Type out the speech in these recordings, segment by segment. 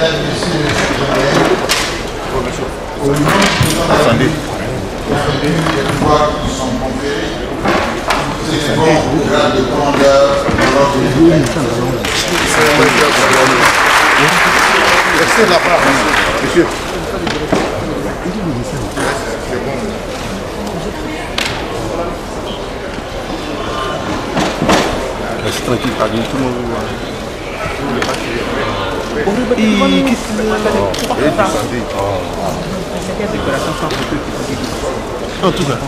Mesdames, Messieurs les citoyens, au nom du président de la République, les pouvoirs qui nous sont conférés, nous élevons au grade de commandeur de l'ordre du Merci de la part, monsieur. C'est tranquille, pas du tout. En tout cas.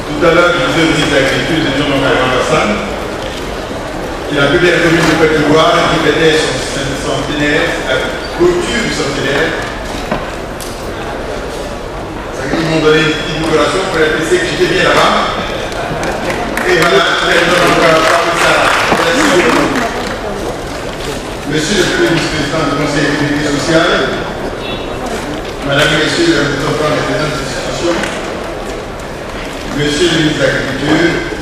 Tout à l'heure, je vous ai dit l'agriculture de John Hassan. Il a publié la commune de Côte d'Ivoire qui fêtait son centenaire, la clôture du centenaire. Ils m'ont donné une petite décoration pour la PC que j'étais bien là-bas. Et voilà, les gens ont parlé ça. Merci beaucoup. Monsieur le Premier vice-président du Conseil économique et social, Madame et Messieurs les représentants des différentes institutions, Monsieur le ministre de l'Agriculture,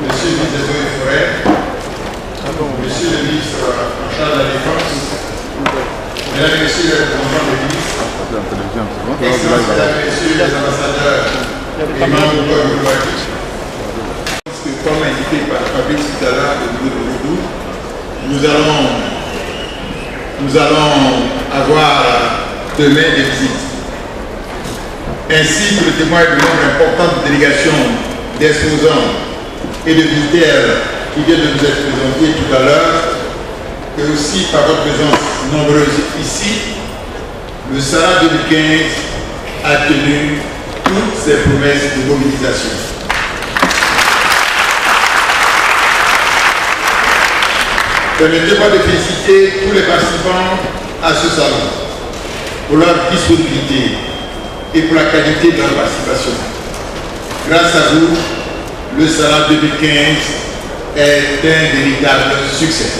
Monsieur le ministre des Eaux et Forêts, Monsieur le ministre en charge de la Défense, Mesdames et Messieurs les représentants des ministres, Excellences, Mesdames et Messieurs les ambassadeurs et membres du corps diplomatique, comme indiqué par Fabrice tout à l'heure au niveau de Vodou, nous allons avoir demain des visites, ainsi que le témoignage du nombre important de délégations, d'exposants et de visiteurs qui viennent de nous être présentés tout à l'heure, et aussi par votre présence nombreuse ici, le SARA 2015 a tenu toutes ses promesses de mobilisation. Permettez-moi de féliciter tous les participants à ce salon pour leur disponibilité et pour la qualité de leur participation. Grâce à vous, le SARA 2015 est un véritable succès.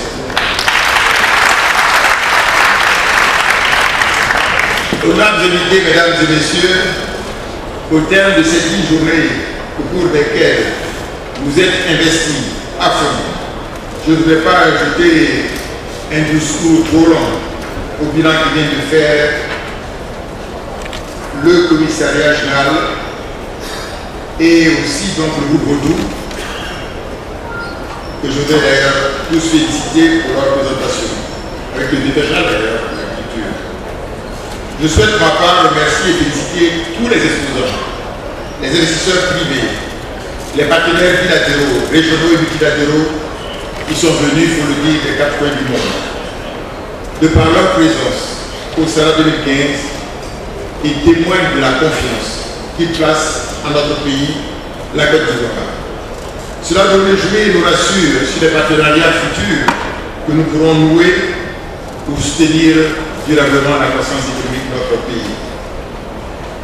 Honorables invités, mesdames et messieurs, au terme de ces 10 journées au cours desquelles vous êtes investis à fond, je ne vais pas ajouter un discours trop long au bilan que vient de faire le commissariat général et aussi donc le groupe Vodou, que je vais d'ailleurs tous féliciter pour leur présentation, avec le détachement d'ailleurs de l'agriculture. Je souhaite de ma part remercier et féliciter tous les exposants, les investisseurs privés, les partenaires bilatéraux, régionaux et multilatéraux qui sont venus, il faut le dire, des 4 coins du monde. De par leur présence au SARA 2015, ils témoignent de la confiance qu'ils placent en notre pays, la Côte d'Ivoire. Cela nous réjouit et nous rassure sur les partenariats futurs que nous pourrons nouer pour soutenir durablement la croissance économique de notre pays.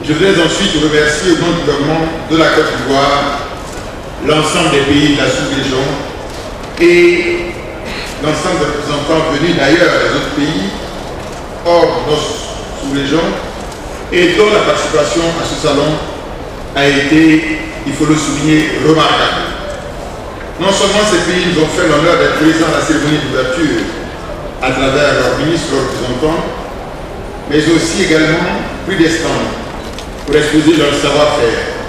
Je voudrais ensuite remercier au nom du gouvernement de la Côte d'Ivoire l'ensemble des pays de la sous-région et l'ensemble des représentants venus d'ailleurs des autres pays hors de notre sous-région et dont la participation à ce salon a été, il faut le souligner, remarquable. Non seulement ces pays nous ont fait l'honneur d'être présents à la cérémonie d'ouverture à travers leurs ministres représentants, mais aussi également pris des stands pour exposer leur savoir-faire.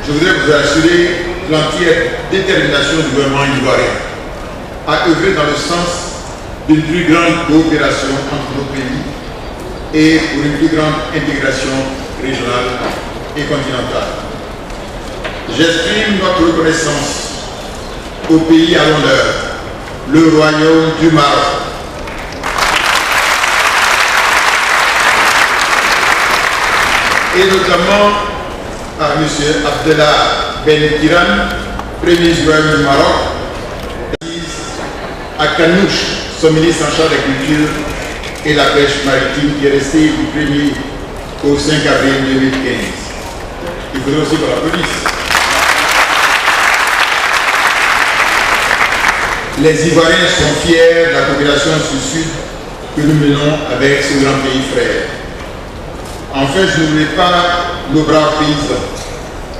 Je voudrais vous assurer l'entière détermination du gouvernement ivoirien à œuvrer dans le sens d'une plus grande coopération entre nos pays et pour une plus grande intégration régionale et continentale. J'exprime notre reconnaissance au pays à l'honneur, le Royaume du Maroc. Et notamment à M. Abdellah Ben Kiran, Premier du Royaume du Maroc, à Kanouch, son ministre en charge de l'agriculture et la pêche maritime, qui est resté du 1er au 5 avril 2015. Il faudrait aussi qu'on l'applaudisse. Les Ivoiriens sont fiers de la coopération sud-sud que nous menons avec ce grand pays frère. Enfin, je n'oublie pas nos braves paysans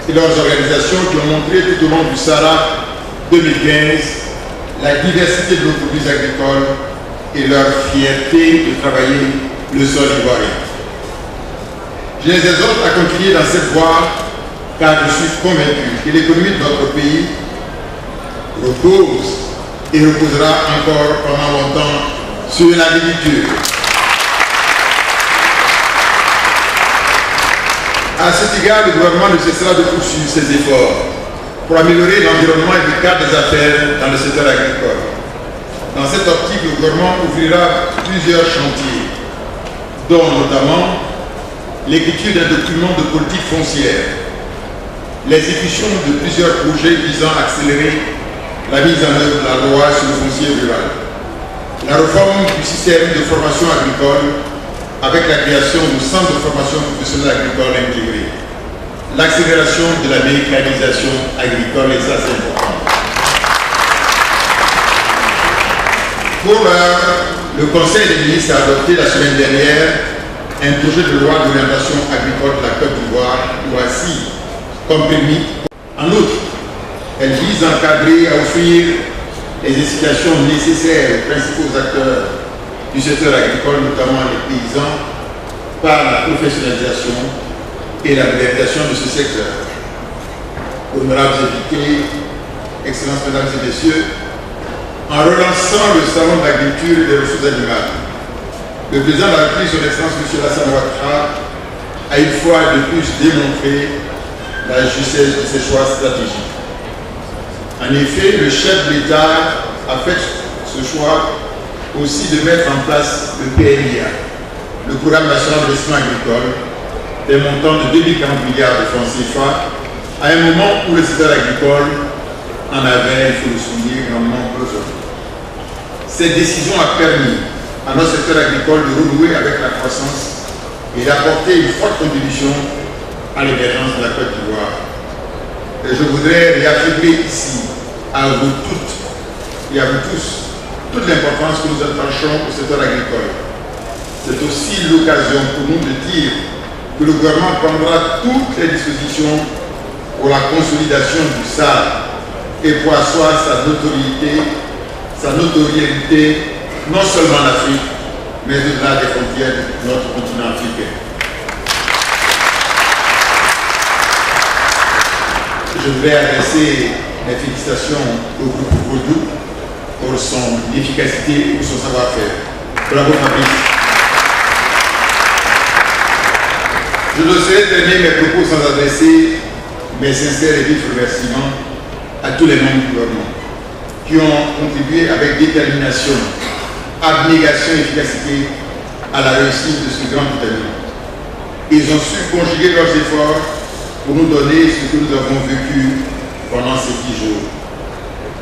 et leurs organisations qui ont montré tout au long du Sahara 2015 la diversité de nos produits agricoles et leur fierté de travailler le sol ivoirien. Je les exhorte à continuer dans cette voie car je suis convaincu que l'économie de notre pays repose et reposera encore pendant longtemps sur l'agriculture. À cet égard, le gouvernement ne cessera de poursuivre ses efforts pour améliorer l'environnement et le cadre des affaires dans le secteur agricole. Dans cette optique, le gouvernement ouvrira plusieurs chantiers, dont notamment l'écriture d'un document de politique foncière, l'exécution de plusieurs projets visant à accélérer la mise en œuvre de la loi sur le foncier rural, la réforme du système de formation agricole avec la création du centre de formation professionnelle agricole intégré, l'accélération de la mécanisation agricole, et ça c'est important. Pour l'heure, le Conseil des ministres a adopté la semaine dernière un projet de loi d'orientation agricole de la Côte d'Ivoire, voici comme permis. En outre, elle vise à encadrer, à offrir les incitations nécessaires aux principaux acteurs du secteur agricole, notamment les paysans, par la professionnalisation et la modernisation de ce secteur. Honorables invités, Excellences, Mesdames et Messieurs, en relançant le salon de l'agriculture et des ressources animales, le président de la République, son Excellence M. Alassane Ouattara, a une fois de plus démontré la justesse de ses choix stratégiques. En effet, le chef de l'État a fait ce choix aussi de mettre en place le PNIA, le Programme national d'investissement agricole, des montants de 2040 milliards de francs CFA, à un moment où le secteur agricole en avait, il faut le souligner, grandement besoin. Cette décision a permis à notre secteur agricole de renouer avec la croissance et d'apporter une forte contribution à l'émergence de la Côte d'Ivoire. Et je voudrais réaffirmer ici, à vous toutes et à vous tous, toute l'importance que nous attachons au secteur agricole. C'est aussi l'occasion pour nous de dire que le gouvernement prendra toutes les dispositions pour la consolidation du SAR et pour asseoir sa notoriété, non seulement en Afrique, mais au-delà des frontières de notre continent africain. Je voudrais adresser mes félicitations au groupe Vodou pour son efficacité et pour son savoir-faire. Bravo Fabrice. Je ne saurais terminer mes propos sans adresser mes sincères et vifs remerciements à tous les membres du gouvernement qui ont contribué avec détermination, abnégation et efficacité à la réussite de ce grand événement. Ils ont su conjuguer leurs efforts pour nous donner ce que nous avons vécu pendant ces 10 jours.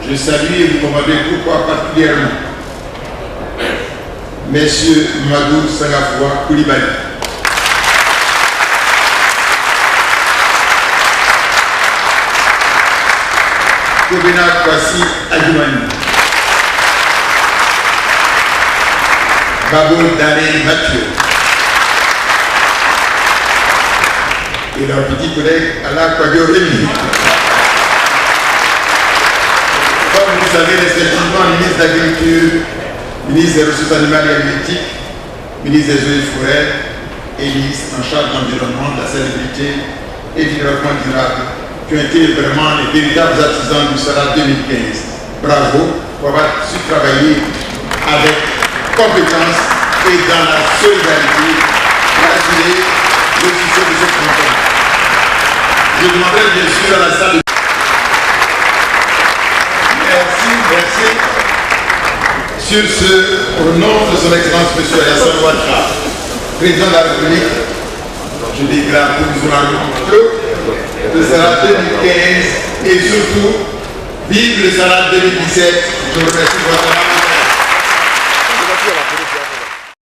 Je salue et vous commandez pourquoi particulièrement Messieurs Madou Sangafoua Koulibaly, Kobena Kwasi Adjoumani, Babou Dane Mathieu, et leur petit collègue Alain Quadio-Rémy. Comme vous le savez, respectivement, ministre de l'Agriculture, ministre des Ressources animales et halieutiques, ministre des Eaux et Forêts, et ministre en charge de l'environnement, de la salubrité et du développement durable, qui ont été vraiment les véritables artisans du SARA 2015. Bravo pour avoir su travailler avec compétence et dans la solidarité pour assurer le succès de cette campagne. Je demanderai bien sûr à la salle. Merci. Sur ce, au nom de son Excellence M. Alassane Ouattara, président de la République, je déclare provisoirement clos le SARA 2015 et surtout, vive le SARA 2017. Je vous remercie de votre attention.